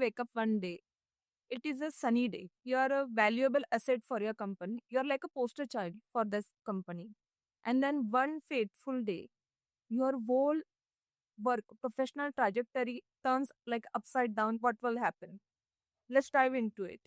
wake up one day. It is a sunny day. You are a valuable asset for your company. You are like a poster child for this company. And then one fateful day, your whole work professional trajectory turns like upside down. What will happen? Let's dive into it.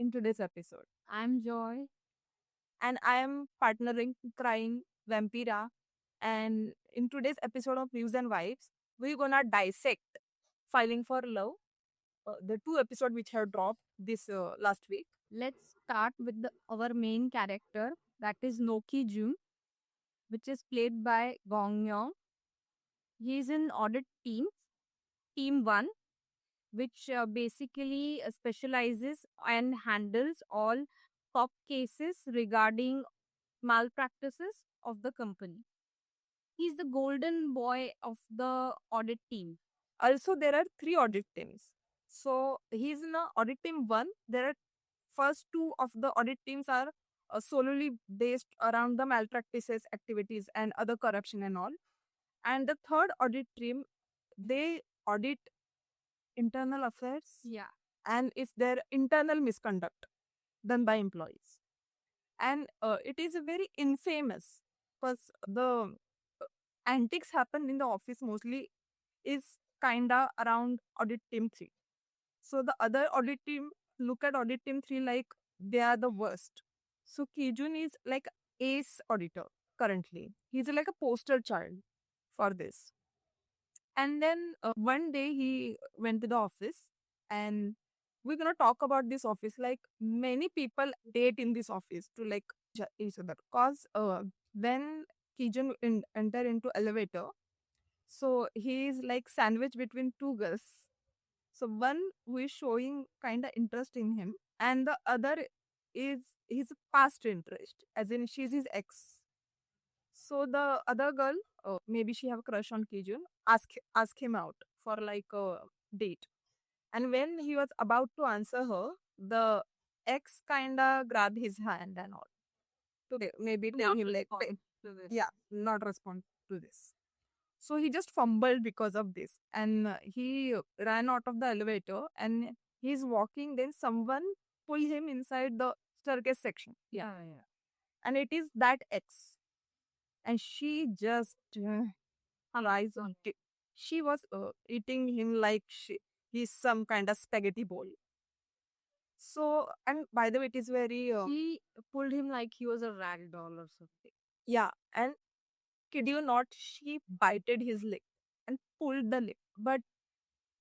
In today's episode. I'm Joy. And I am partnering crying Vampira. And in today's episode of Views and Vibes, we're gonna dissect Filing for Love, the two episodes which have dropped this last week. Let's start with our main character, that is Noki Jun, which is played by Gong Yong. He is in audit team 1, which basically specializes and handles all top cases regarding malpractices of the company. He's the golden boy of the audit team. Also, there are 3 audit teams. So he's in the audit team 1. There are first 2 of the audit teams are solely based around the malpractices activities and other corruption and all. And the third audit team, they audit internal affairs. Yeah. And if there internal misconduct done by employees. And it is a very infamous because the antics happen in the office mostly is kinda around audit team 3. So the other audit team look at audit team 3 like they are the worst. So Kijun is like ace auditor currently. He's like a poster child for this. And then one day he went to the office, and we're gonna talk about this office. Like many people date in this office to like judge each other. Cause when Kijun enter into elevator, so he is like sandwiched between two girls. So one who is showing kind of interest in him, and the other is his past interest, as in she's his ex. So the other girl, maybe she have a crush on Kijun, ask him out for like a date. And when he was about to answer her, the ex kinda grabbed his hand and all to maybe tell him like, yeah, not respond to this. So he just fumbled because of this, and he ran out of the elevator. And he's walking. Then someone pulled him inside the staircase section. Yeah. And it is that ex, and she just her eyes on it. She was eating him like he's some kind of spaghetti bowl. So, and by the way, it is very. He pulled him like he was a rag doll or something. Yeah, and kid you not, she bited his lip and pulled the lip. But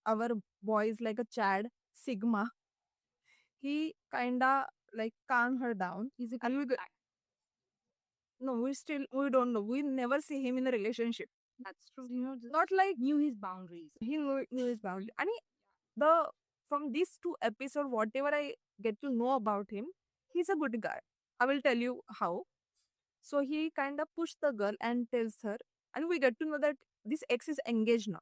our boy is like a Chad Sigma. He kinda like calmed her down. He's a no, we don't know. We never see him in a relationship. That's true. Not like knew his boundaries. He knew his boundaries. I mean, the from these 2 episodes, whatever I get to know about him, he's a good guy. I will tell you how. So he kind of pushed the girl and tells her, and we get to know that this ex is engaged now.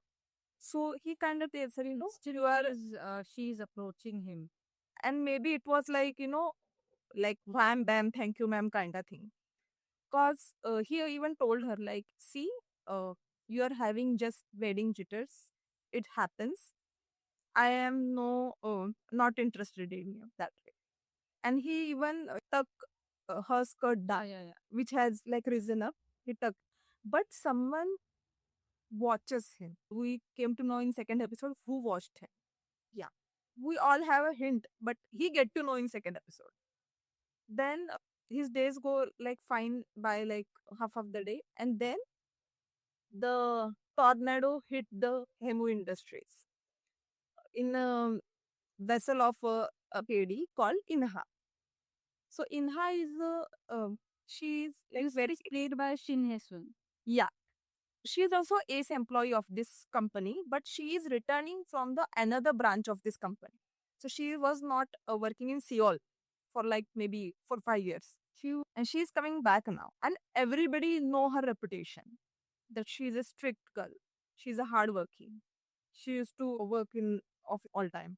So he kind of tells her, still you are. She's approaching him, and maybe it was like like wham bam, thank you ma'am kind of thing. Cause he even told her like, see, you are having just wedding jitters. It happens. I am not interested in you that way. And he even took her skirt down, which has like risen up. He took, but someone watches him. We came to know in second episode who watched him. Yeah, we all have a hint, but he get to know in second episode. Then his days go like fine by like half of the day, and then the tornado hit the Hemu Industries in a vessel of a lady called Inha. So Inha is she's like very played by Shin Hye-sun. Yeah, she is also ace employee of this company, but she is returning from the another branch of this company. So she was not working in Seoul for like maybe for 5 years. And she is coming back now, and everybody know her reputation that she is a strict girl. She's a hardworking. She used to work in of all time.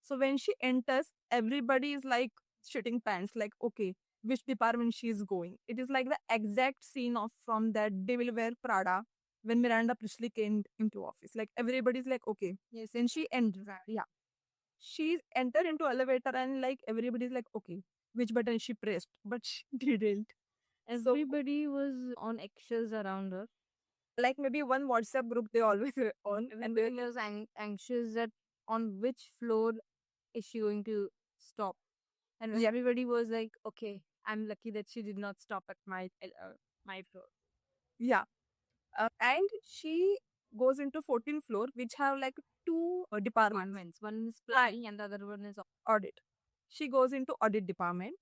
So when she enters, everybody is like shitting pants. Like, okay, which department she is going. It is like the exact scene of from that Devil Wear Prada when Miranda Priestly came into office. Like everybody's like, okay, yes, and she entered. Yeah, she entered into elevator and like everybody's like, okay, which button she pressed, but she didn't. Everybody was on eggshells around her. Like maybe one WhatsApp group they always were on, and Everybody was anxious that on which floor is she going to stop. And Yeah. everybody was like, okay, I'm lucky that she did not stop at my floor. yeah, and she goes into 14th floor, which have like two departments. One is planning and the other one is Audit. She goes into audit department,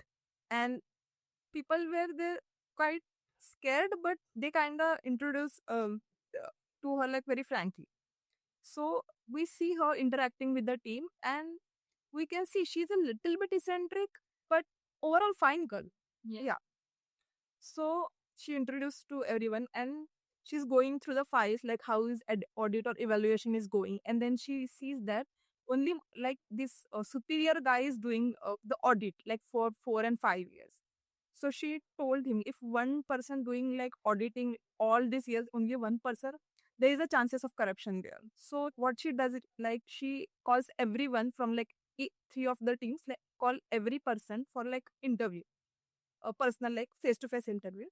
and people were there quite scared, but they kind of introduce to her like very frankly. So we see her interacting with the team, and we can see she's a little bit eccentric, but overall fine girl. Yeah. So she introduced to everyone, and she's going through the files like how is audit or evaluation is going, and then she sees that only like this superior guy is doing the audit like for 4 and 5 years. So she told him if one person doing like auditing all these years, only one person, there is a chances of corruption there. So what she does it like she calls everyone from like three of the teams, like call every person for like interview, a personal like face to face interview.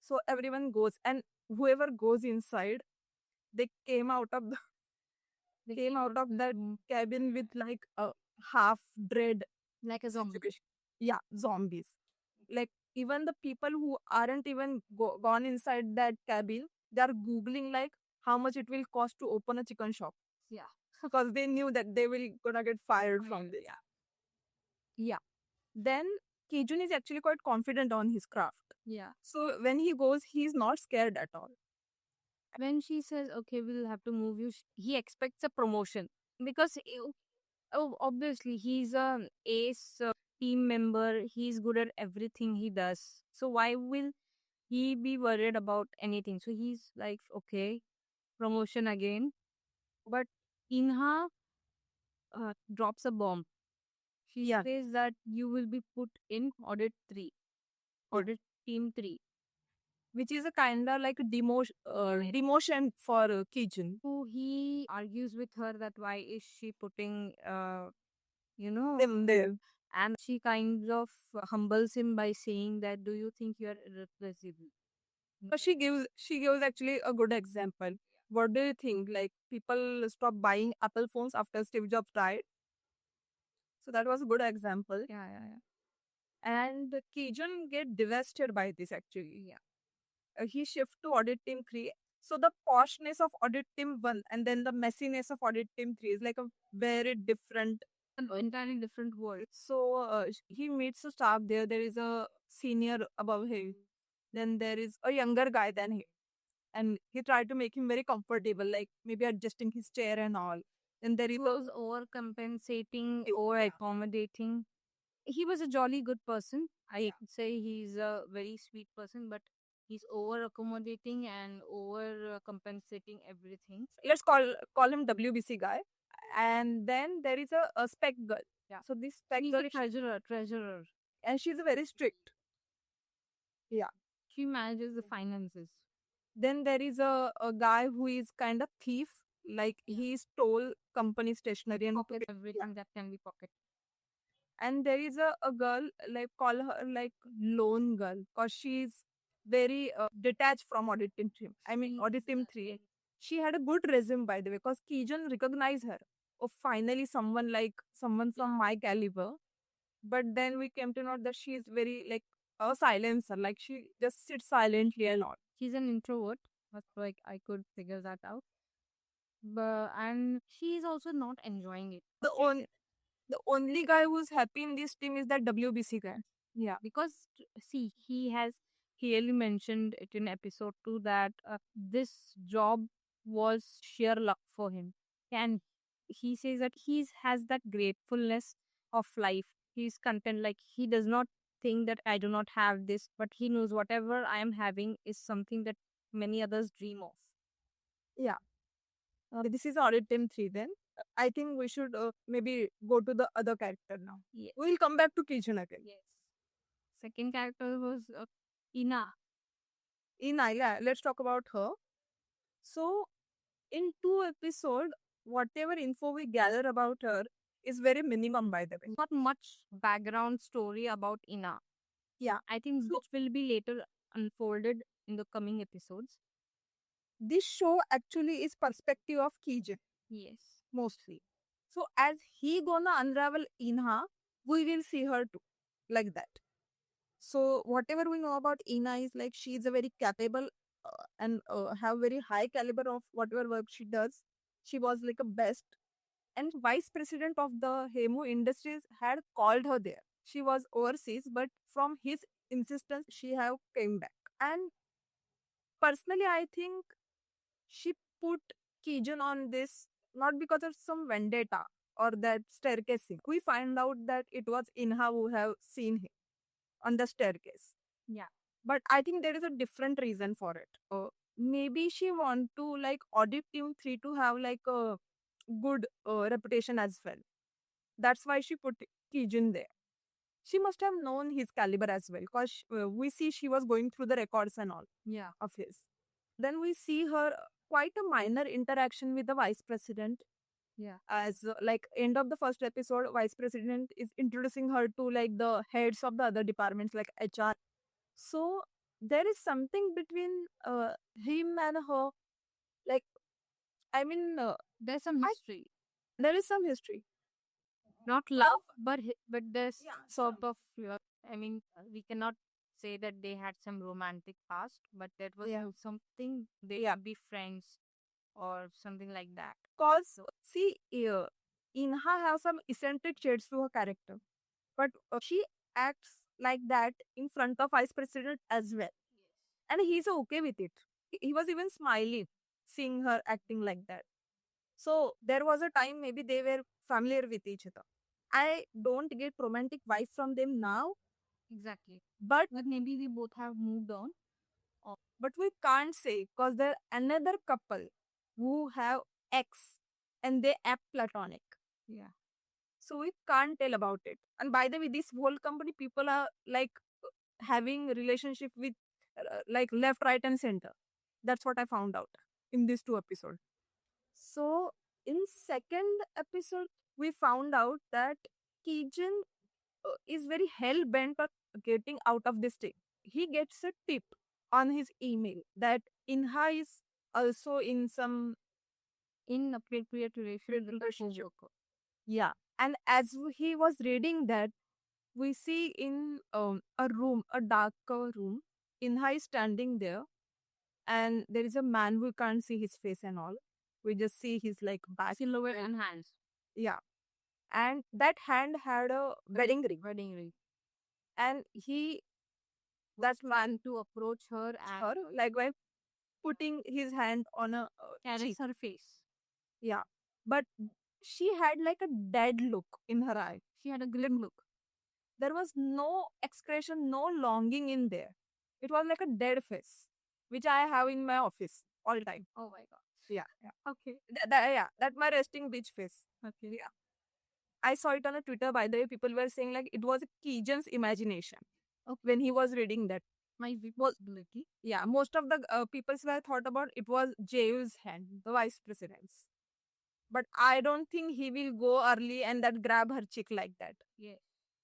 So everyone goes, and whoever goes inside, they came out of the came out of that cabin with like a half dread, like a zombie. yeah, zombies. Like even the people who aren't even gone inside that cabin, they are googling like how much it will cost to open a chicken shop. Yeah. Because they knew that they will gonna get fired from this. Yeah. Then Kijun is actually quite confident on his craft. Yeah. So when he goes, he's not scared at all. When she says, okay, we'll have to move you, he expects a promotion because obviously he's a ace team member. He's good at everything he does. So why will he be worried about anything? So he's like, okay, promotion again. But Inha drops a bomb. She says that you will be put in audit 3, audit team 3. Which is a kind of like demotion for Kijun. So he argues with her that why is she putting, Them there. and she kind of humbles him by saying that, do you think you are irreplaceable? But she gives actually a good example. What do you think? Like people stop buying Apple phones after Steve Jobs died. So that was a good example. Yeah. And Kijun get devastated by this actually. Yeah. He shift to audit team 3. So the poshness of audit team 1 and then the messiness of audit team 3 is like a very different, An entirely different world. so he meets the staff there. There is a senior above him. Then there is a younger guy than him. And he tried to make him very comfortable, like maybe adjusting his chair and all. Then there is He was overcompensating or accommodating. He was a jolly good person. I could say he's a very sweet person, but he's over accommodating and over compensating everything. let's call him WBC guy. And then there is a spec girl. Yeah. So this spec She's girl, a treasurer. and she's very strict. Yeah. She manages the finances. Then there is a guy who is kind of thief, like he stole company stationery and Pocket everything that can be pocket. and there is a girl, like call her like lone girl, because she's very detached from audit team 3. I mean audit team 3. She had a good resume, by the way, because Kijun recognized her. Oh, finally someone from my caliber. But then we came to know that she is very like a silencer, like she just sits silently and all. She's an introvert. But like I could figure that out. But and she's also not enjoying it. The only guy who's happy in this team is that WBC guy. Yeah. Because see, he has clearly mentioned it in episode 2 that this job was sheer luck for him, and he says that he has that gratefulness of life. He's content, like he does not think that I do not have this, but he knows whatever I am having is something that many others dream of. Yeah. This is audit team 3 then. I think we should maybe go to the other character now. Yes. We'll come back to Kijun again. Yes. Second character was Ina. In Ayla, let's talk about her. So, in 2 episodes, whatever info we gather about her is very minimum, by the way. Not much background story about Ina. Yeah. I think So- which will be later unfolded in the coming episodes. This show actually is perspective of Kijun Yes. mostly. So as he gonna unravel Inha, we will see her too, like that. So whatever we know about Ina is like she is a very capable and have very high caliber of whatever work she does. She was like a best, and vice president of the Hemu Industries had called her there. She was overseas, but from his insistence, she have came back. And personally, I think she put Kijun on this not because of some vendetta or that staircase scene. We find out that it was Inha who have seen him on the staircase. Yeah. But I think there is a different reason for it. Maybe she want to like audit team 3 to have like a good reputation as well. That's why she put Kijun there. She must have known his caliber as well because we see she was going through the records and all Yeah. of his. Then we see her quite a minor interaction with the vice president. Yeah. As like end of the first episode, vice president is introducing her to like the heads of the other departments like HR. So there is something between him and her. Like, I mean, There's some history. there is some history. Not love, but there's Yeah, sort some. of I mean, we cannot say that they had some romantic past, but that was Yeah. something they Yeah. be friends or something like that. Cause see, Inha has some eccentric shades to her character, but she acts like that in front of vice president as well, and he's okay with it. He was even smiling seeing her acting like that. So there was a time maybe they were familiar with each other. I don't get romantic vibes from them now, Exactly. but But maybe they both have moved on. we can't say because there another couple who have ex and they act platonic. Yeah. So we can't tell about it. And by the way, this whole company people are like having relationship with like left, right, and center. That's what I found out in these 2 episodes. So in second episode, we found out that Kijun is very hell bent on getting out of this thing. He gets a tip on his email that Inha is also in some Inappropriate relationship with a relationship. coworker. Yeah. And as he was reading that, we see in a room, a darker room, Inha is standing there, and there is a man who can't see his face and all. We just see his like back. Silhouette and hands. Yeah. And that hand had a wedding ring. Wedding ring. And that man To approach her and her, like by putting his hand on a caress cheek. her face. Yeah. But she had like a dead look in her eye. She had a grim look. There was no expression, no longing in there. It was like a dead face, which I have in my office all time. Oh my god. Yeah. Okay. That my resting bitch face. Okay. Yeah. I saw it on a Twitter, by the way. People were saying like it was Kijun's imagination when he was reading that. My visibility. Yeah, most of the people were thought about it was Jayu's hand, the vice president's. But I don't think he will go early and that grab her cheek like that. Yes.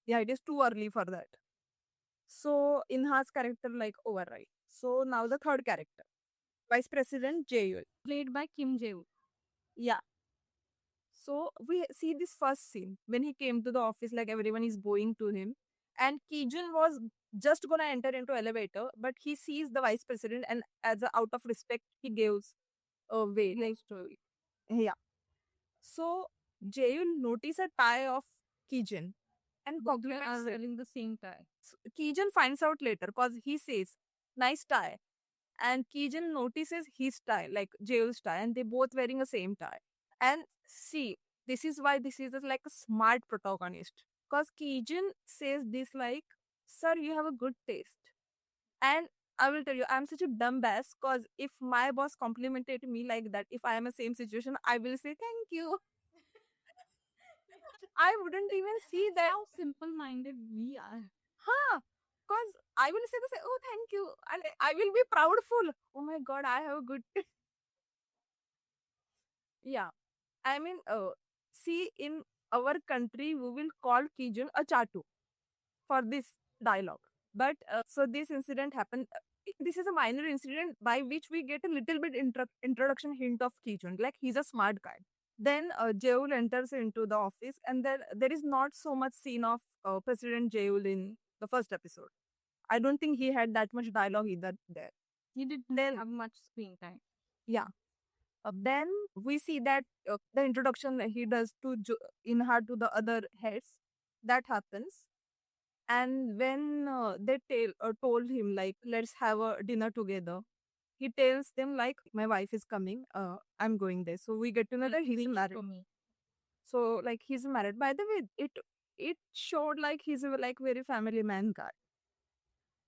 Yeah, it is too early for that. So Inha's character like override. So now the third character, Vice President Jae. Played by Kim Jae-woo. Yeah. So we see this first scene when he came to the office, like everyone is bowing to him, and Kijun was just gonna enter into elevator, but he sees the vice president, and as a out of respect, he gives a way. Like story. Yeah. So Jaehyun notice a tie of Kijun, and Both are compliments it. wearing the same tie. Kijun finds out later because he says, "Nice tie," and Kijun notices his tie, like Jaehyun's tie, and they both wearing the same tie. And see, this is why this is like a smart protagonist. Because Kijun says this like, "Sir, you have a good taste." And I will tell you, I'm such a dumb bass because if my boss complimented me like that, if I am in the same situation, I will say thank you. I wouldn't even see that. How simple-minded we are. Huh? Because I will say, oh, thank you. And I will be proudful. Oh my God, I have a good. Yeah. I mean, see, in our country, we will call Kijun a chatu for this dialogue. But so this incident happened. This is a minor incident by which we get a little bit introduction hint of Kijun. Like he's a smart guy. Then Jeul enters into the office, and there is not so much scene of President Jeul in the first episode. I don't think he had that much dialogue either there. He didn't Then have much screen time. yeah, then we see that the introduction that he does to Inha to the other heads that happens, and when they told him like let's have a dinner together, he tells them like my wife is coming, I'm going there. So we get to know that he's married. For me. So like he's married. By the way, it showed like he's a like very family man guy.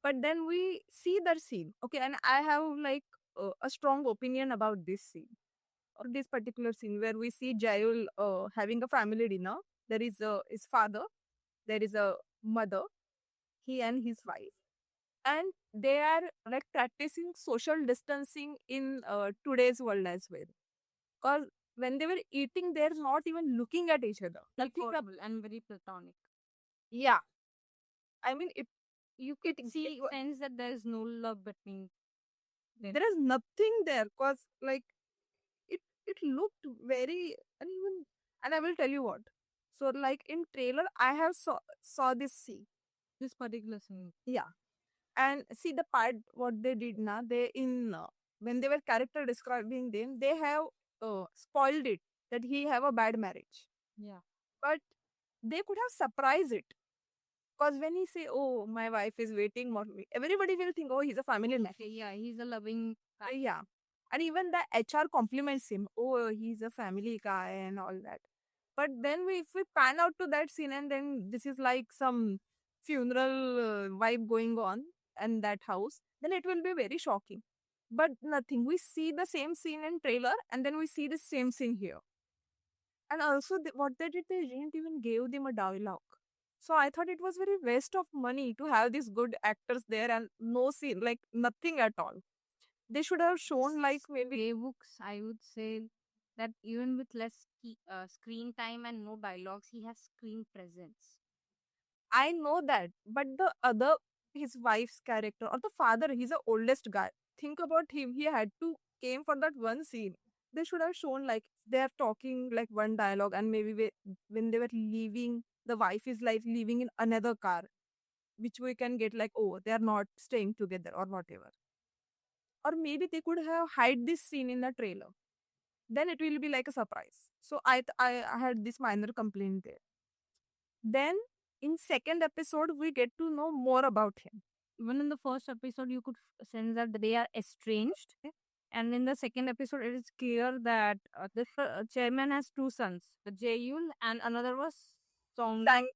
But then we see that scene, okay, and I have like a strong opinion about this scene or this particular scene where we see Jael having a family dinner. There is his father, there is a mother, he and his wife, and they are like practicing social distancing in today's world as well. Because when they were eating, they're not even looking at each other. Nothing. And very platonic. Yeah, I mean, if you could See, sense that there is no love between them. there is nothing there because like it looked very uneven. And I will tell you what. So like in trailer, I have saw this scene. This particular scene. Yeah, and see the part what they did now. They in when they were character describing them, they have spoiled it that he have a bad marriage. Yeah. But they could have surprised it. Because when he say, "Oh, my wife is waiting for me," everybody will think, "Oh, he's a family man." Okay, yeah, he's a loving guy. Yeah, and even the HR compliments him. Oh, he's a family guy and all that. But then if we pan out to that scene and then this is like some funeral vibe going on in that house, then it will be very shocking. But nothing. We see the same scene in trailer and then we see the same scene here. And also, what they did, they didn't even give them a dialogue. So I thought it was very waste of money to have these good actors there and no scene, like nothing at all. They should have shown like maybe Playbooks, I would say that even with less screen time and no dialogues, he has screen presence. I know that, but the other, his wife's character or the father, he's the oldest guy. Think about him. He had to came for that one scene. They should have shown like they are talking like one dialogue, and maybe when they were leaving, the wife is like leaving in another car, which we can get like, oh, they are not staying together or whatever. Or maybe they could have hide this scene in the trailer. Then it will be like a surprise. So I had this minor complaint there. Then in second episode we get to know more about him. Even in the first episode, you could sense that they are estranged. And in the second episode, it is clear that the chairman has two sons, the Jaeyul and another was Songchon.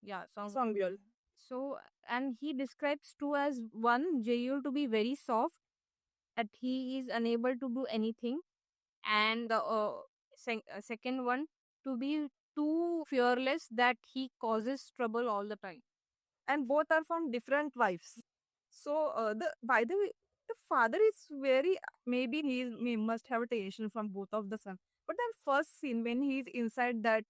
Yeah, Songyul. So, and he describes two as one, Jaeyul to be very soft, that he is unable to do anything, and the second one to be too fearless that he causes trouble all the time. And both are from different wives. So the by the way, the father is very maybe he must have attention from both of the sons. But that first scene when he's inside that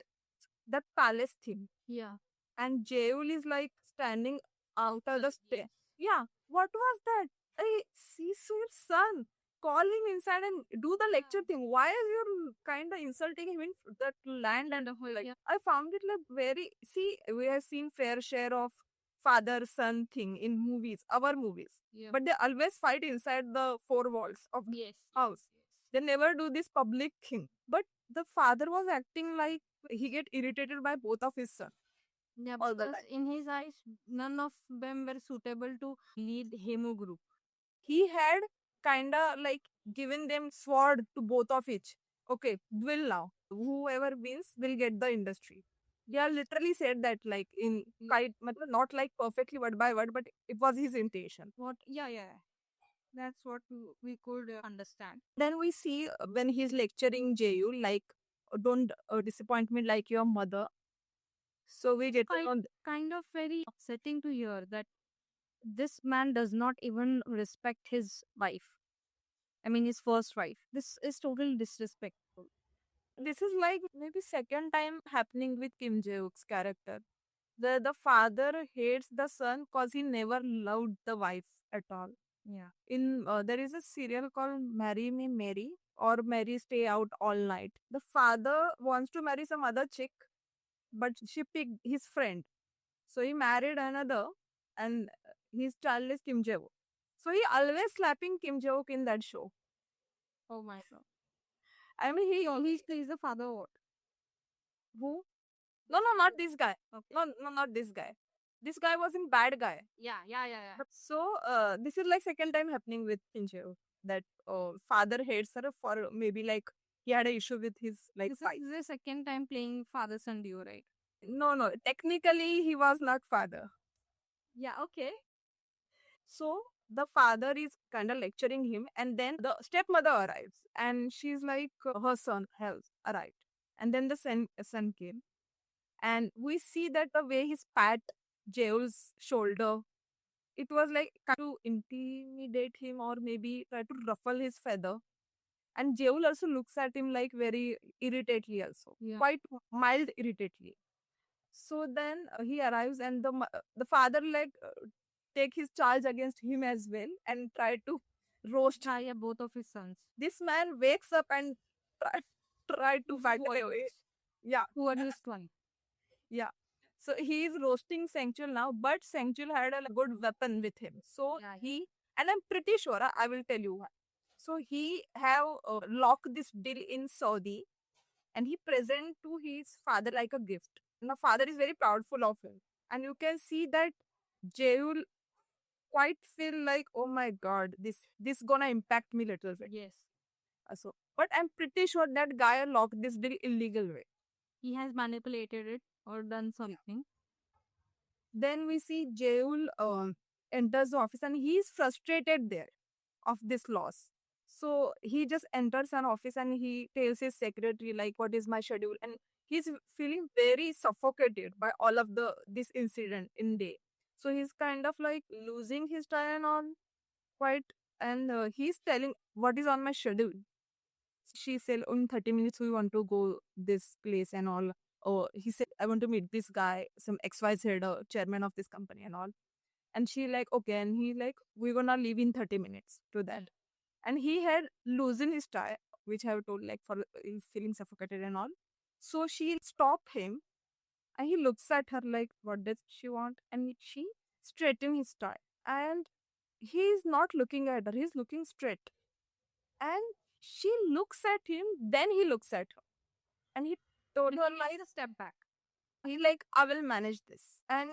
palace thing, Yeah. and Jeul is like standing out of the stairs. Yeah, what was that? Hey, Sisu's son calling inside and do the lecture thing. Why is you kind of insulting him in that land and like? Yeah. I found it like very. See, we have seen fair share of father son thing in movies, our movies, Yeah. but they always fight inside the four walls of the Yes. house. They never do this public thing. But the father was acting like he get irritated by both of his sons. Yeah, All the because time. in his eyes, none of them were suitable to lead Hemu group. He had kind of like given them sword to both of each. Okay, will now. Whoever wins will get the industry. They are literally said that like in quite not like perfectly word by word, but it was his intention. What? Yeah, yeah. That's what we could understand. Then we see when he's lecturing Jayu, like don't disappoint me like your mother. So we get Quite on. kind of very upsetting to hear that this man does not even respect his wife. I mean, his first wife. This is total disrespectful. This is like maybe second time happening with Kim Jae-wook's character. The father hates the son cause he never loved the wife at all. Yeah. In there is a serial called Marry Me Mary or Mary Stay Out All Night. The father wants to marry some other chick, but she picked his friend. So he married another, and his child is Kim Jae-wook. So he always slapping Kim Jae-wook in that show. Oh my god. I mean, He's the father or what? who? No, no, not this guy. Okay. No, no, not this guy. This guy was in Bad Guy. Yeah. So this is like second time happening with Kim Jae-wook, that father hates her for maybe like he had a issue with his like This wife. is the second time playing father son duo, right? No, no, technically he was not father. Yeah, okay. So the father is kind of lecturing him, and then the stepmother arrives, and she's like, her son has arrived, and then the son came, and we see that the way he pat Jaeul's shoulder, it was like kind to intimidate him or maybe try to ruffle his feather. And Jeul also looks at him like very irritatedly, also Yeah. quite mild irritatedly. So then he arrives, and the father like take his charge against him as well and try to roast. Yeah, both of his sons. This man wakes up and try to fight away. Yeah, Who are this one? yeah. So he is roasting Sangchul now, but Sangchul had a good weapon with him. So Yeah. he, and I'm pretty sure, I will tell you why. So he have locked this deal in Saudi, and he present to his father like a gift. And the father is very proudful of him. And you can see that Jeul quite feel like, oh my god, this gonna impact me little bit. Yes. So, but I'm pretty sure that guy locked this deal illegal way. He has manipulated it or done something. Then we see Jeul enters the office, and he is frustrated there of this loss. So he just enters an office and he tells his secretary like, what is my schedule? And he's feeling very suffocated by all of this incident in day. So he's kind of like losing his time on quite, and he's telling what is on my schedule. She said, "Oh, in 30 minutes we want to go this place and all." Oh, he said, I want to meet this guy, some XYZ chairman of this company and all. And she like, okay. And he like, we're gonna leave in 30 minutes to that. And he had loosened his tie, which I have told like for feeling suffocated and all. So she stop him, and he looks at her like, what does she want? And she straighten his tie. And he is not looking at her, he's looking straight. And she looks at him, then he looks at her. And he told her like a step back. he like, I will manage this. And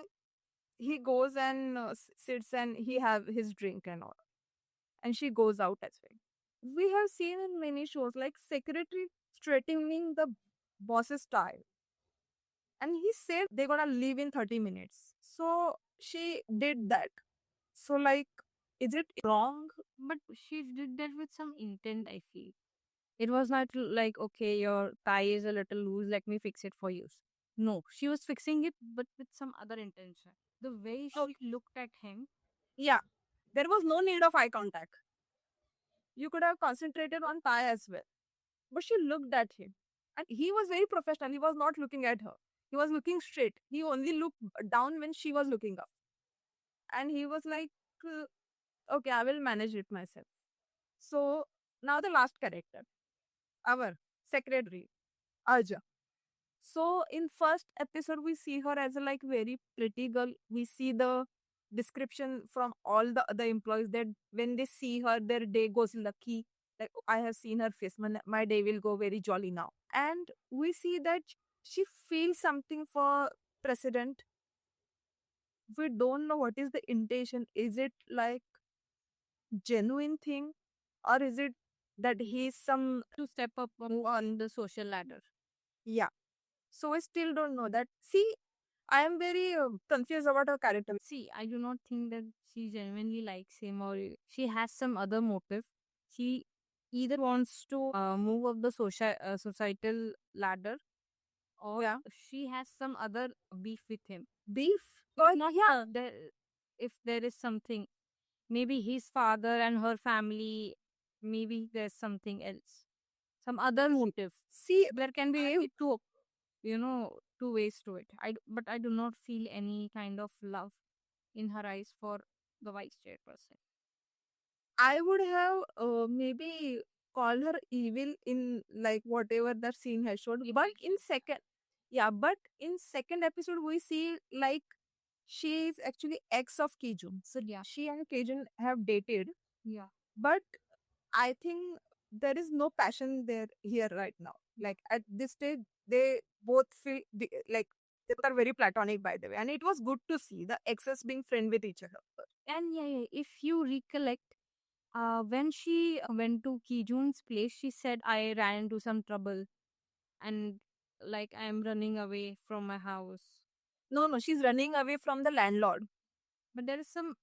he goes and sits and he have his drink and all. And she goes out as well. We have seen in many shows like secretary straightening the boss's tie. And he said they're gonna leave in 30 minutes. So she did that. So like, is it wrong? But she did that with some intent, I feel. It was not like, okay, your tie is a little loose, let me fix it for you. No, she was fixing it, but with some other intention. The way she looked at him. Yeah. There was no need of eye contact. You could have concentrated on tie as well. But she looked at him. And he was very professional. He was not looking at her. He was looking straight. He only looked down when she was looking up. And he was like, okay, I will manage it myself. So now the last character, our secretary, Aja. So in first episode, we see her as a like very pretty girl. We see the description from all the other employees that when they see her, their day goes lucky. Like, I have seen her face, my day will go very jolly now. And we see that she feels something for president. We don't know what is the intention. Is it like genuine thing, or is it that he's some To step up on the social ladder. yeah? So I still don't know that. See, I am very confused about her character. See, I do not think that she genuinely likes him or she has some other motive. She either wants to move up the societal ladder, or Yeah. she has some other beef with him. Beef? But not, yeah, if there is something, maybe his father and her family, maybe there's something else, some other motive. See, There can be two, two ways to it. But I do not feel any kind of love in her eyes for the vice chairperson. I would have maybe called her evil in like whatever that scene has showed. But in second episode we see like she is actually ex of Kijun. So Yeah. she and Kijun have dated, Yeah. but I think there is no passion there here right now. Like at this stage, they both feel like they both are very platonic, by the way, and it was good to see the exes being friend with each other. And yeah, if you recollect, when she went to Kijun's place, she said, I ran into some trouble and like I'm running away from my house. No, she's running away from the landlord. But there is some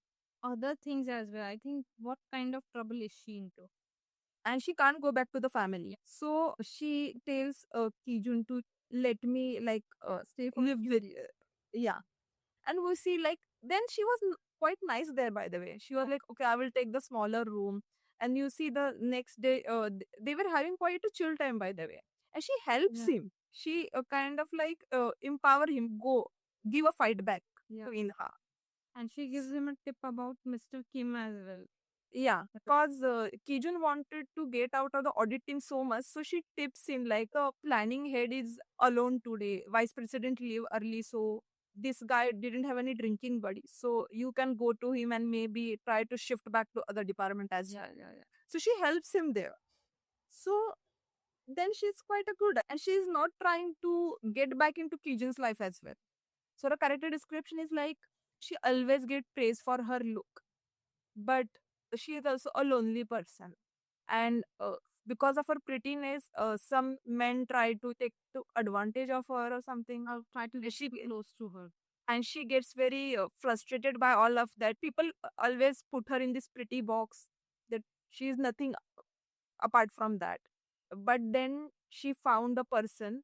other things as well. I think what kind of trouble is she into? And she can't go back to the family. So she tells Kijun to let me like stay for live with yeah. And we see like then she was quite nice there, by the way. She was like, okay, I will take the smaller room. And you see the next day they were having quite a chill time, by the way. And she helps him. She kind of like empower him, go give a fight back to Inha. And she gives him a tip about Mr. Kim as well. Yeah, because Kijun wanted to get out of the audit team so much, so she tips him like a planning head is alone today. Vice president leave early, so this guy didn't have any drinking buddy. So you can go to him and maybe try to shift back to other department as well. Yeah. So she helps him there. So then she's quite a good, and she's not trying to get back into Kijun's life as well. So the character description is like she always get praise for her look, but she is also a lonely person, and because of her prettiness some men try to take advantage of her or something. I'll try to get close to her. And she gets very frustrated by all of that. People always put her in this pretty box that she is nothing apart from that. But then she found a person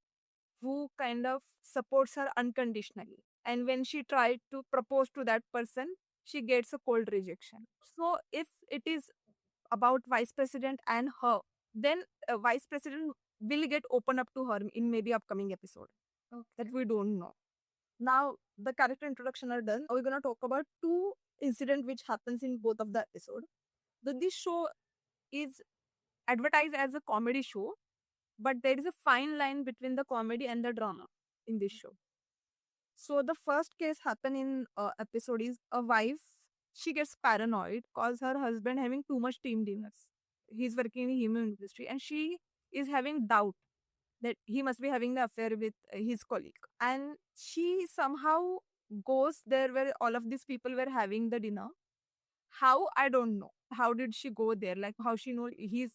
who kind of supports her unconditionally. And when she tried to propose to that person, she gets a cold rejection. So if it is about vice president and her, then vice president will get open up to her in maybe upcoming episode. Okay. That we don't know. Now the character introduction are done. We're gonna talk about two incident which happens in both of the episode. This show is advertised as a comedy show, but there is a fine line between the comedy and the drama in this show. So the first case happen in episode is a wife. She gets paranoid cause her husband having too much team dinners. He's working in the human industry, and she is having doubt that he must be having the affair with his colleague. And she somehow goes there where all of these people were having the dinner. How, I don't know. How did she go there? Like how she know he's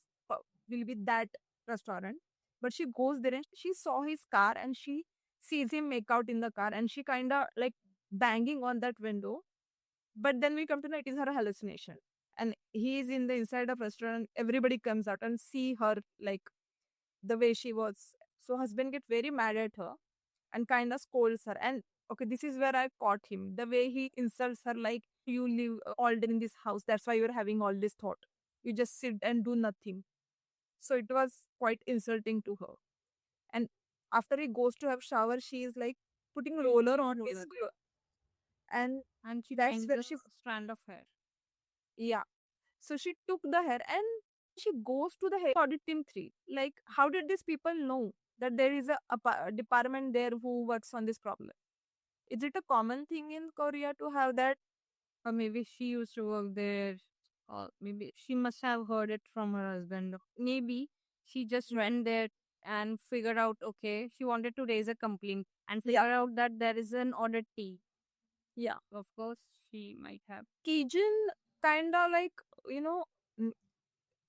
will be that restaurant? But she goes there and she saw his car and she sees him make out in the car and she kind of like banging on that window. But then we come to know it is her hallucination. And he is in the inside of restaurant. Everybody comes out and see her like the way she was. So husband get very mad at her and kind of scolds her. And okay, this is where I caught him. The way he insults her, like you live all day in this house. That's why you're having all this thought. You just sit and do nothing. So it was quite insulting to her. And after he goes to have shower, she is like putting roller on his and she that's finds where a she strand of hair. yeah. So she took the hair and she goes to the hair audit team 3. Like, how did these people know that there is a department there who works on this problem? Is it a common thing in Korea to have that? Or maybe she used to work there. Or maybe she must have heard it from her husband. Maybe she just went there and figured out, okay, she wanted to raise a complaint and figure out that there is an audit tea. Yeah. Of course, she might have. Kijun kind of like, you know,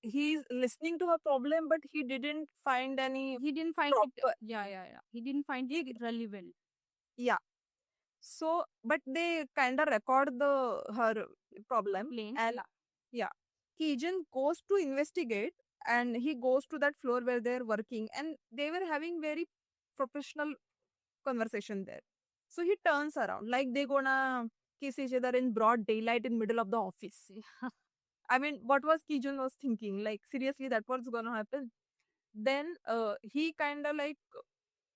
he's listening to her problem, but he didn't find any. He didn't find proper. it. Yeah. He didn't find it relevant. Yeah. So, but they kind of record the her problem Plain. and yeah, Kijun goes to investigate and he goes to that floor where they're working, and they were having very professional conversation there. So he turns around like they gonna kiss each other in broad daylight in middle of the office. I mean, what was Kijun was thinking? Like, seriously, that what's gonna happen? Then he kind of like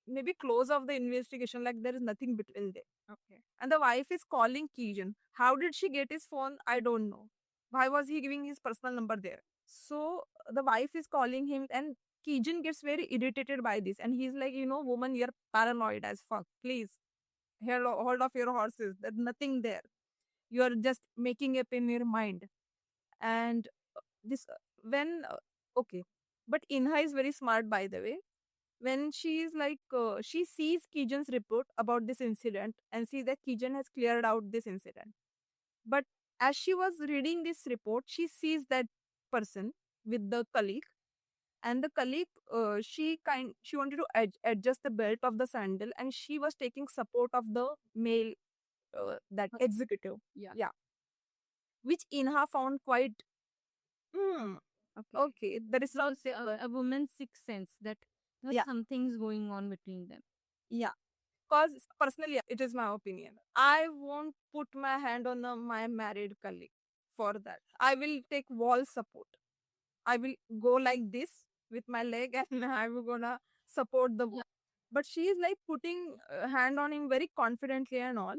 maybe close off the investigation, like there is nothing between them. Okay. And the wife is calling Kijun. How did she get his phone? I don't know. Why was he giving his personal number there? So the wife is calling him, and Kijun gets very irritated by this, and he's like, woman, you're paranoid as fuck. Please, hold off your horses. There's nothing there. You're just making up in your mind. And this when okay, but Inha is very smart, by the way. When she is like she sees Kijun's report about this incident and sees that Kijun has cleared out this incident. But as she was reading this report, she sees that person with the colleague, and the colleague she wanted to adjust the belt of the sandal, and she was taking support of the male that executive. Yeah, which Inha found quite hmm, okay. There is So say a woman's sixth sense that something's going on between them. Yeah. Because personally, it is my opinion. I won't put my hand on my married colleague for that. I will take wall support. I will go like this with my leg and I will gonna support the wall. But she is like putting hand on him very confidently and all.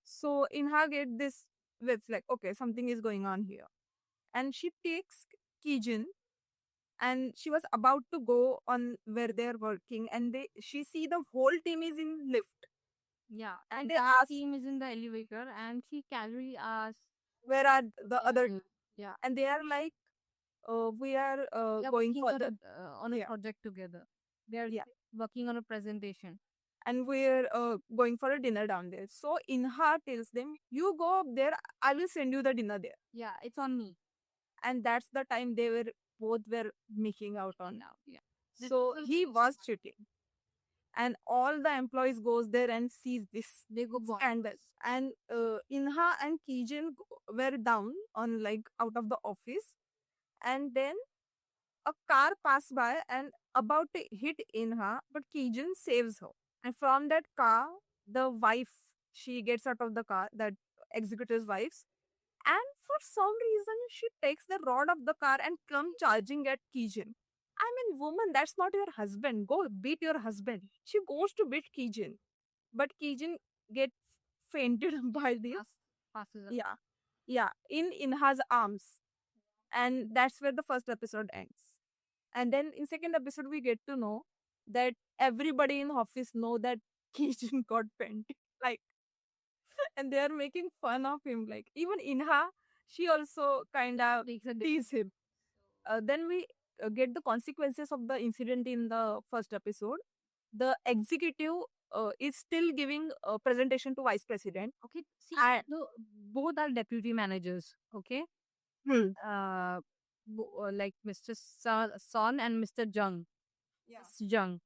So in her get this, it's like, okay, something is going on here. And she takes Kijin, and she was about to go on where they're working, and she see the whole team is in lift. Yeah, And and they that ask, team is in the elevator, and she casually asks, where are the other? yeah, And they are like, we are they're going working for the, on a yeah, project together. They're yeah, working on a presentation. and we're going for a dinner down there. So Inha tells them, you go up there, I will send you the dinner there. Yeah, it's on me. And that's the time they were both were making out on now. Yeah. So he was cheating. And all the employees goes there and sees this They go scandal. And Inha and Kijin were down on like out of the office, and then a car passed by and about to hit Inha, but Kijun saves her. And from that car, the wife, she gets out of the car, that executive's wife, and for some reason she takes the rod of the car and come charging at Kijun. I mean, woman, that's not your husband. Go beat your husband. She goes to beat Kijun, but Kijun gets fainted by this. Passes up. Yeah, yeah, in Inha's arms, and that's where the first episode ends. And then in second episode, we get to know that everybody in office know that Kijun got fainted. Like, and they are making fun of him. Like even Inha, she also kind of tease him. Then we get the consequences of the incident in the first episode. The executive is still giving a presentation to vice president. Okay, see, And both are deputy managers. Okay, hmm, like Mr. Son and Mr. Jung. yeah, Jung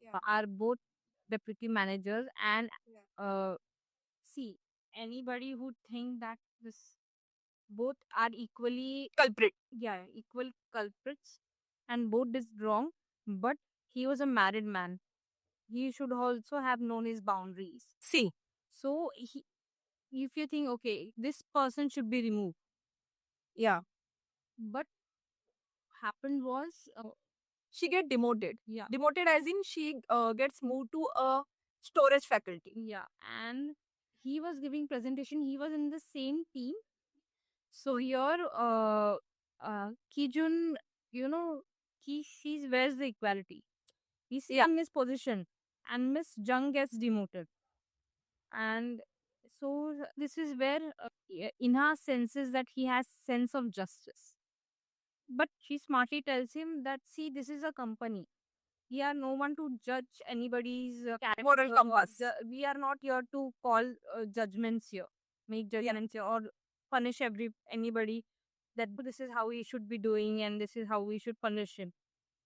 yeah, are both deputy managers, and yeah. see, anybody who think that this both are equally Culprit. equal culprits and both is wrong, but he was a married man. He should also have known his boundaries. See, So if you think, okay, this person should be removed, yeah, but happened was, she get demoted. yeah, Demoted as in she gets moved to a storage faculty. yeah, and he was giving presentation. He was in the same team. So here, Kijun, you know, he sees where's the equality. He's in his position, and Miss Jung gets demoted. And so this is where Inha senses that he has sense of justice. But she smartly tells him that, see, this is a company. We are no one to judge anybody's character. Moral compass. We are not here to call judgments here, make judgments here, or punish anybody. That this is how we should be doing, and this is how we should punish him.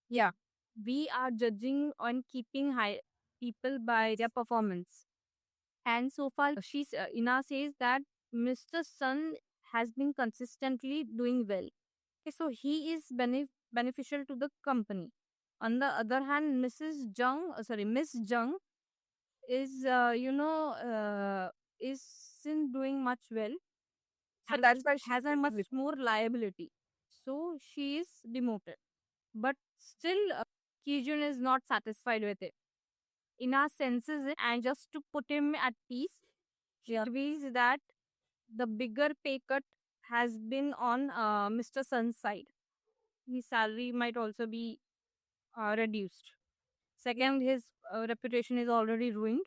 Yeah. We are judging on keeping high people by their performance. And so far, Ina says that Mr. Sun has been consistently doing well. Okay, so he is beneficial to the company. On the other hand, Miss Jung is, isn't doing much well. So And that's why she has a is much with- more liability. So she is demoted. But still, Kijun is not satisfied with it. Ina senses it, and just to put him at peace, she reveals that the bigger pay cut has been on Mr. Sun's side. His salary might also be reduced. Second, his reputation is already ruined.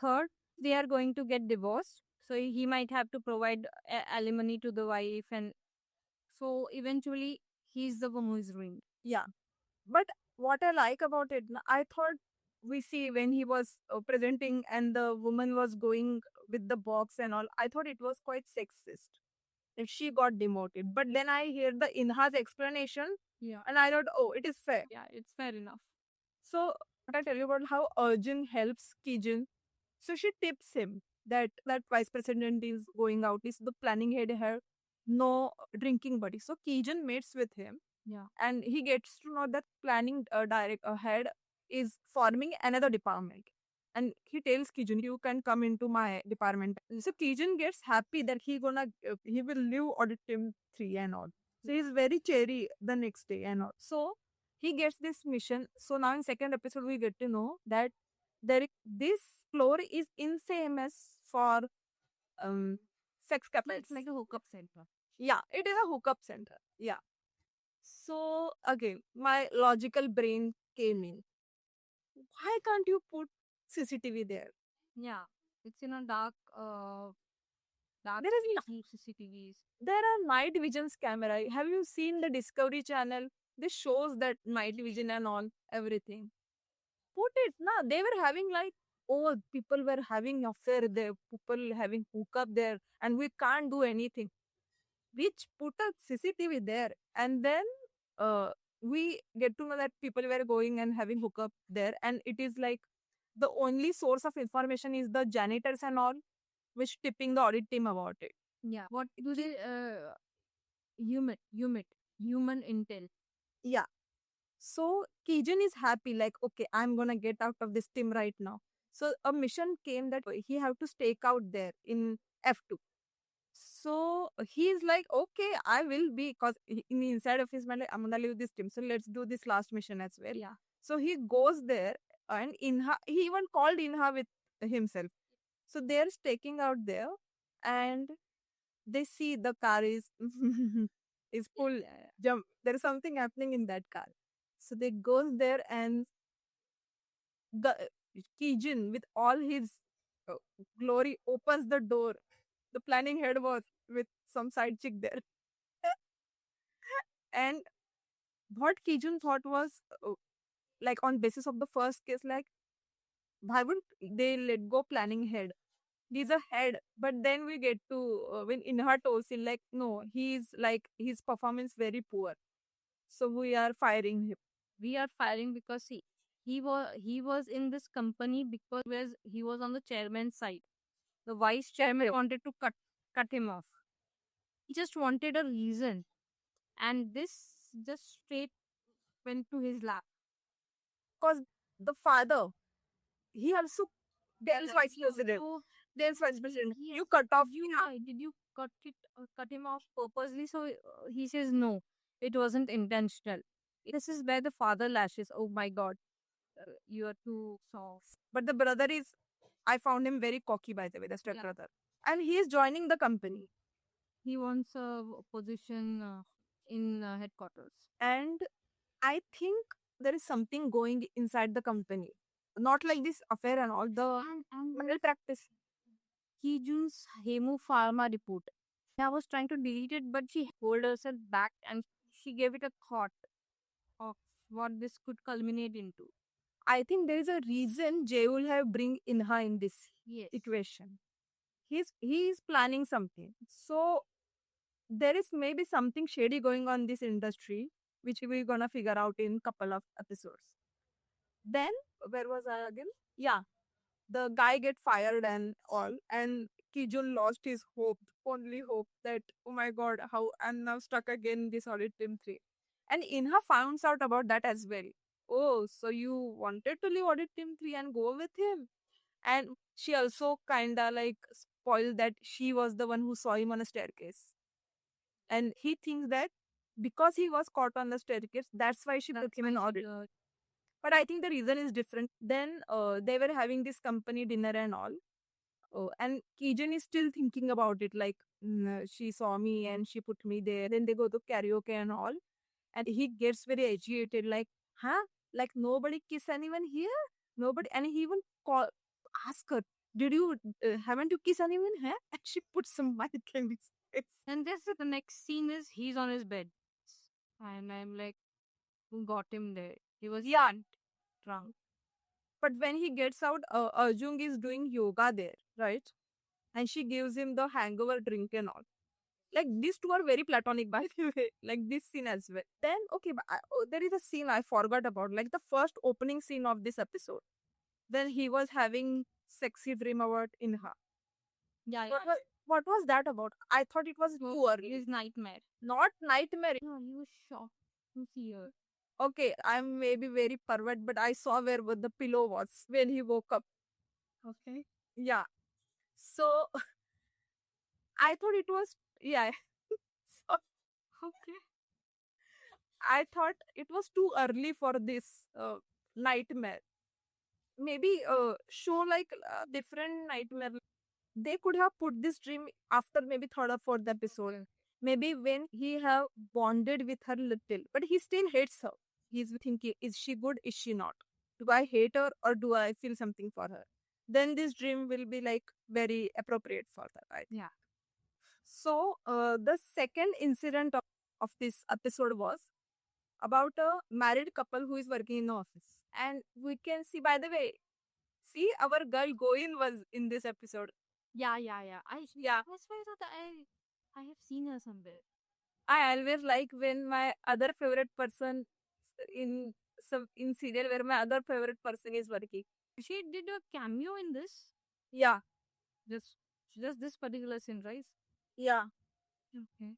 Third, they are going to get divorced. So he might have to provide alimony to the wife. And so eventually, he's the one who is ruined. Yeah. But what I like about it, I thought we see when he was presenting and the woman was going with the box and all, I thought it was quite sexist if she got demoted. But then I hear the Inha's explanation Yeah. and I thought, oh, it is fair. Yeah, it's fair enough. So, what I tell you about how Arjun helps Kijun. So she tips him that vice president is going out. Is the planning head her no drinking buddy. So Kijun meets with him. Yeah. And he gets to know that planning direct head is forming another department. And he tells Kijun, you can come into my department. So Kijun gets happy that he will leave audit team 3 and all. So he's very cheery the next day and all. So he gets this mission. So now in second episode we get to know that this floor is infamous for sex couples. It's like a hookup center. Yeah, it is a hookup center. Yeah. So again, my logical brain came in. Why can't you put CCTV there? Yeah. It's in a dark There is few CCTVs. there are night visions camera. Have you seen the Discovery Channel? This shows that night vision and all everything. Put it na. They were having like, oh, people were having affair there, people having hookup there, and we can't do anything. Which put a CCTV there, and then uh, we get to know that people were going and having hookup there, and it is like the only source of information is the janitors and all, which tipping the audit team about it. Yeah. What do they human intel? Yeah. So Kijun is happy, like, okay, I'm gonna get out of this team right now. So a mission came that he have to stake out there in F2. So he's like, okay, I will be, because in the inside of his mind, like, I'm gonna leave this team. So let's do this last mission as well. Yeah. So he goes there, and Inha, he even called Inha with himself. So they're staking out there, and they see the car is full. Jump. There is something happening in that car. So they goes there, and the Kijin with all his uh, glory opens the door. The planning head was with some side chick there. And what Kijun thought was like on basis of the first case, like why wouldn't they let go planning head? He's a head, but then we get to when in her tosil like no, he's like his performance very poor, so we are firing him. We are firing because he was in this company because he was on the chairman's side. The vice chairman wanted to cut him off. He just wanted a reason, and this just straight went to his lap. Because the father, he also tells vice president. So Tells vice president, he you cut off. did you cut him off purposely? So he says no, it wasn't intentional. This is where the father lashes. Oh my god, you are too soft. But the brother is, I found him very cocky by the way, the step Yeah. brother. And he is joining the company. He wants a position in headquarters. And I think there is something going inside the company. Not like this affair and all, the And malpractice. Kijun's Hemu Pharma report. I was trying to delete it, but she held herself back and she gave it a thought of what this could culminate into. I think there is a reason Jay will have bring Inha in this Yes. equation. He is planning something. So there is maybe something shady going on in this industry, which we're gonna figure out in couple of episodes. Then where was I again? Yeah, the guy get fired and all, and Kijun lost his hope, only hope that oh my god, how I'm now stuck again in this audit team 3. And Inha finds out about that as well. Oh, so you wanted to leave Audit Team 3 and go with him? And she also kinda like spoiled that she was the one who saw him on a staircase. And he thinks that because he was caught on the staircase, that's why she put him in audit. But I think the reason is different. Then they were having this company dinner and all. Oh, and Kijun is still thinking about it. Like, she saw me and she put me there. Then they go to karaoke and all. And he gets very agitated. Like, huh? Like, nobody kiss anyone here? Nobody. And he even ask her, did you, haven't you kiss anyone? Huh? And she puts some mic in his face. And this the next scene is he's on his bed. And I'm like, who got him there? He was Yeah. drunk. But when he gets out, Arjun is doing yoga there, right? And she gives him the hangover drink and all. Like, these two are very platonic, by the way. Like, this scene as well. Then, okay, but there is a scene I forgot about. Like, the first opening scene of this episode. Then he was having sexy dream about Inha. Yeah, What was that about? I thought it was too early. his nightmare. Not nightmare. No, he was shocked to see her. Okay, I'm maybe very pervert, but I saw where the pillow was when he woke up. Okay. Yeah. So I thought it was, yeah. So Okay. I thought it was too early for this nightmare. Maybe show like different nightmare. They could have put this dream after maybe third or fourth episode. Okay. Maybe when he have bonded with her little, but he still hates her. He's thinking, is she good? Is she not? Do I hate her or do I feel something for her? Then this dream will be like very appropriate for that, right? Yeah. So the second incident of this episode was about a married couple who is working in the office. And we can see, by the way, see, our girl Goin was in this episode. Yeah. Yeah. That's why I thought I have seen her somewhere. I always like when my other favorite person in in serial where my other favorite person is working. She did a cameo in this. Yeah, Just this particular scene, right? yeah. Okay.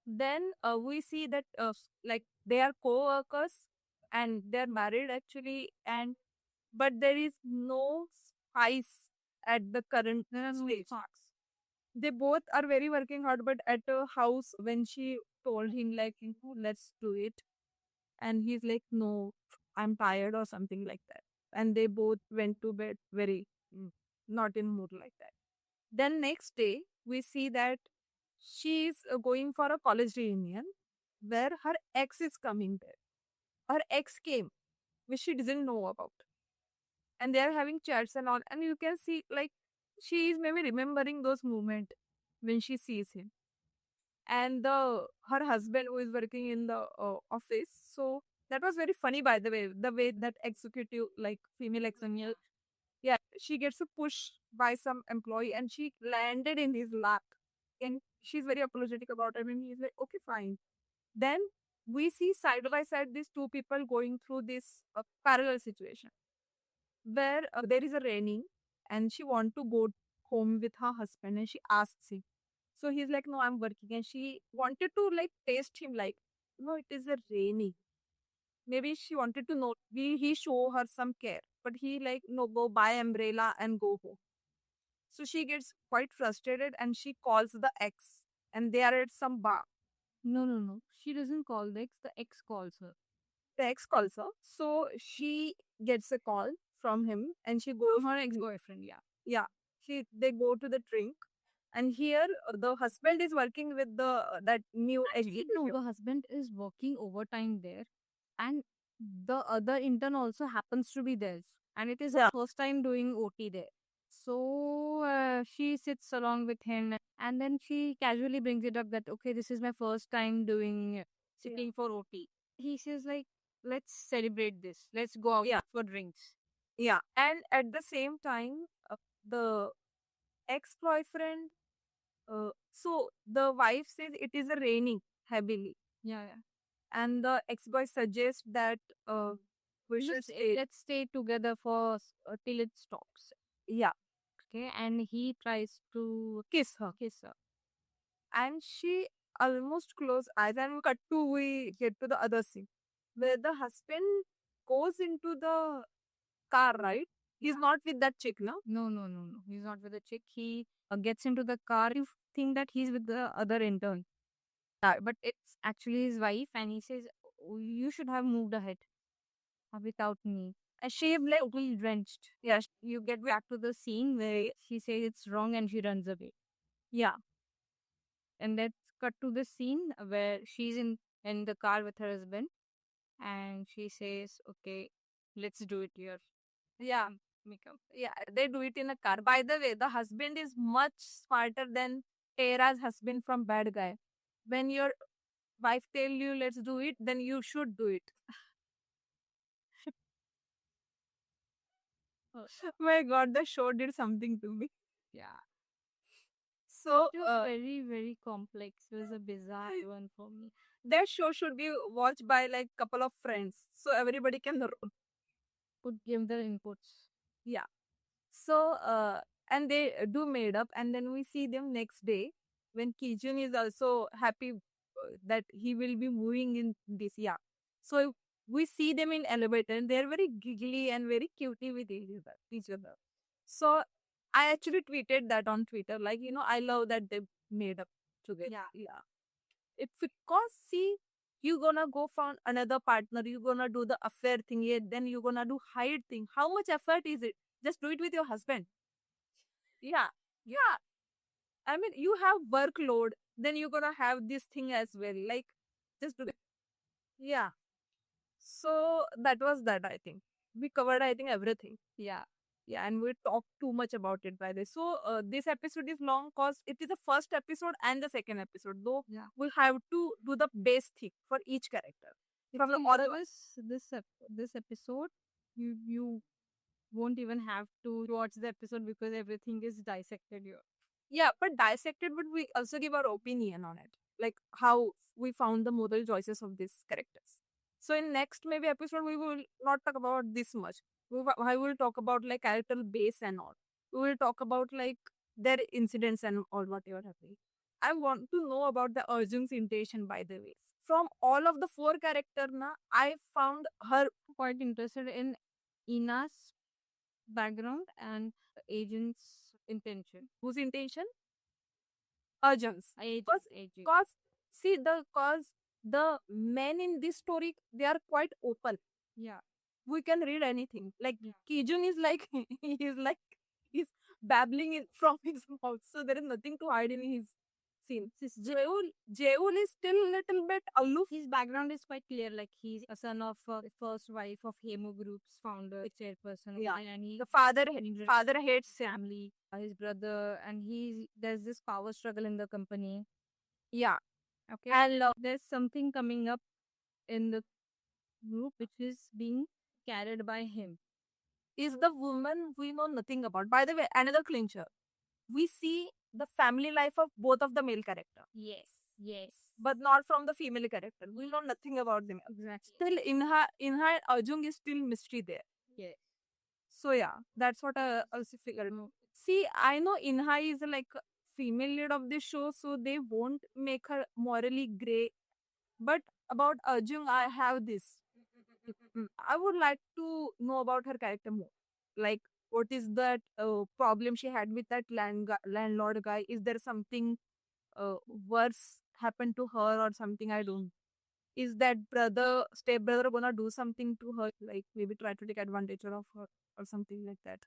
Then we see that like they are co-workers and they're married actually, and but there is no spice at the current There are no stage. sparks. They both are very working hard, but at a house when she told him like, let's do it, and he's like, no, I'm tired or something like that, and they both went to bed very not in mood like that. Then next day we see that she's going for a college reunion where her ex is coming there. Her ex came, which she didn't know about, and they are having chats and all, and you can see like she is maybe remembering those moments when she sees him. And the her husband who is working in the office, so that was very funny, by the way that executive, like female executive, yeah, she gets a push by some employee and she landed in his lap, and she's very apologetic about it, and he's like, okay, fine. Then we see side by side these two people going through this parallel situation where there is a raining and she want to go home with her husband, and she asks him. So he's like, no, I'm working. And she wanted to like taste him like, no, it is a raining. Maybe she wanted to know, he show her some care. But he like, no, go buy umbrella and go home. So she gets quite frustrated and she calls the ex, and they are at some bar. No. She doesn't call the ex. The ex calls her. The ex calls her. So she gets a call from him and she goes, Her ex-boyfriend, yeah. yeah, they go to the drink. And here the husband is working with the that new Actually, no, the husband is working overtime there, and the other intern also happens to be there, and it is her first time doing OT there. So she sits along with him, and then she casually brings it up that okay, this is my first time doing sitting for OT. He says like, let's celebrate this. Let's go out for drinks. Yeah, and at the same time, the ex-boyfriend. So the wife says it is a raining heavily, Yeah. and the ex-boy suggests that we should stay. Let's stay together for till it stops. Yeah, Okay, and he tries to kiss her, kiss her. and she almost close eyes, and we cut to we get to the other scene where the husband goes into the car, right? He's not with that chick, no? No. He's not with the chick. He gets into the car. You think that he's with the other intern. But it's actually his wife, and he says, "Oh, you should have moved ahead without me." And she is like totally drenched. Yeah, you get back to the scene where she says it's wrong and she runs away. Yeah. And let's cut to the scene where she's in the car with her husband, and she says, "Okay, let's do it here." Yeah. Makeup. Yeah, they do it in a car. By the way, the husband is much smarter than Tara's husband from Bad Guy. When your wife tell you let's do it, then you should do it. Oh, My God, the show did something to me. yeah. So It was very complex. It was a bizarre one for me. that show should be watched by like couple of friends, so everybody can Could give the inputs. yeah. So and they do made up, and then we see them next day when Kijun is also happy that he will be moving in this. Yeah. So we see them in elevator, and they're very giggly and very cutie with each other. So I actually tweeted that on Twitter, like I love that they made up together. Yeah. If because see, you gonna go find another partner, you gonna do the affair thing, yeah, then you gonna do hide thing. How much effort is it? Just do it with your husband. Yeah, yeah. I mean, you have workload, then you're gonna have this thing as well. Like, just do it. Yeah. So that was that. I think we covered. I think everything. Yeah. Yeah, and we talked too much about it by this. So this episode is long because it is the first episode and the second episode. Though Yeah. we have to do the base thing for each character. If From the you other love this episode, you won't even have to watch the episode because everything is dissected here. yeah, but dissected, but we also give our opinion on it, like how we found the moral choices of these characters. So in next maybe episode we will not talk about this much. I will talk about like character base and all. We will talk about like their incidents and all whatever happening. I want to know about the Arjun's intention, by the way. From all of the four character na, I found her Quite interested in Ina's background and agent's intention. whose intention? Arjun's. Agent. Cause see cause the men in this story they are quite open. Yeah. We can read anything. Like Yeah. Kijun is like he's babbling from his mouth, so there is nothing to hide in his scene. Jeul is still a little bit aloof. His background is quite clear. Like he's a son of first wife of Hemo Group's founder, chairperson. Yeah. And he The father hates him. family, his brother, and there's this power struggle in the company. Yeah, Okay. and There's something coming up in the group which is being carried by him. is the woman we know nothing about. By the way, another clincher. We see the family life of both of the male character, Yes. but not from the female character. We know nothing about them. Exactly. Still, in her Arjun is still mystery there. Yes. So yeah, that's what I also figured. See, I know Inha is like female lead of this show, so they won't make her morally gray. But about Arjun, I have this. I would like to know about her character more. Like, what is that problem she had with that landlord guy? Is there something worse happened to her or something? I don't. Is that step brother, gonna do something to her? Like maybe try to take advantage of her or something like that?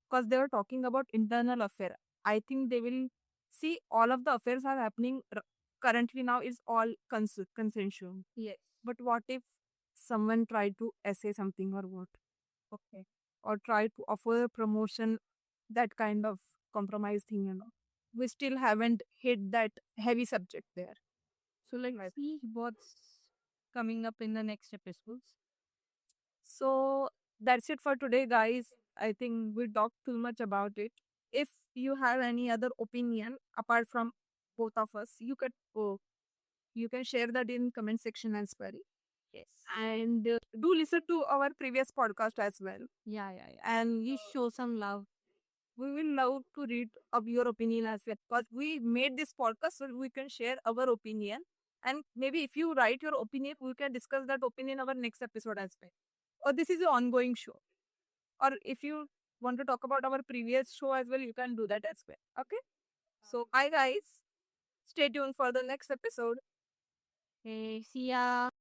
Because they were talking about internal affair. I think they will see all of the affairs are happening currently now is all consensual. Yes. But what if someone tried to essay something or what? Okay. Or try to offer a promotion, that kind of compromise thing, We still haven't hit that heavy subject there. So let's see what's coming up in the next episodes. So that's it for today, guys. I think we talked too much about it. If you have any other opinion apart from both of us, you can share that in comment section as well. Yes. And do listen to our previous podcast as well. Yeah. And you show some love We will love to read of your opinion as well, because we made this podcast so we can share our opinion. And maybe if you write your opinion, we can discuss that opinion in our next episode as well. Or this is an ongoing show. Or if you want to talk about our previous show as well, you can do that as well. Okay. So, bye guys. Stay tuned for the next episode. Okay, see ya.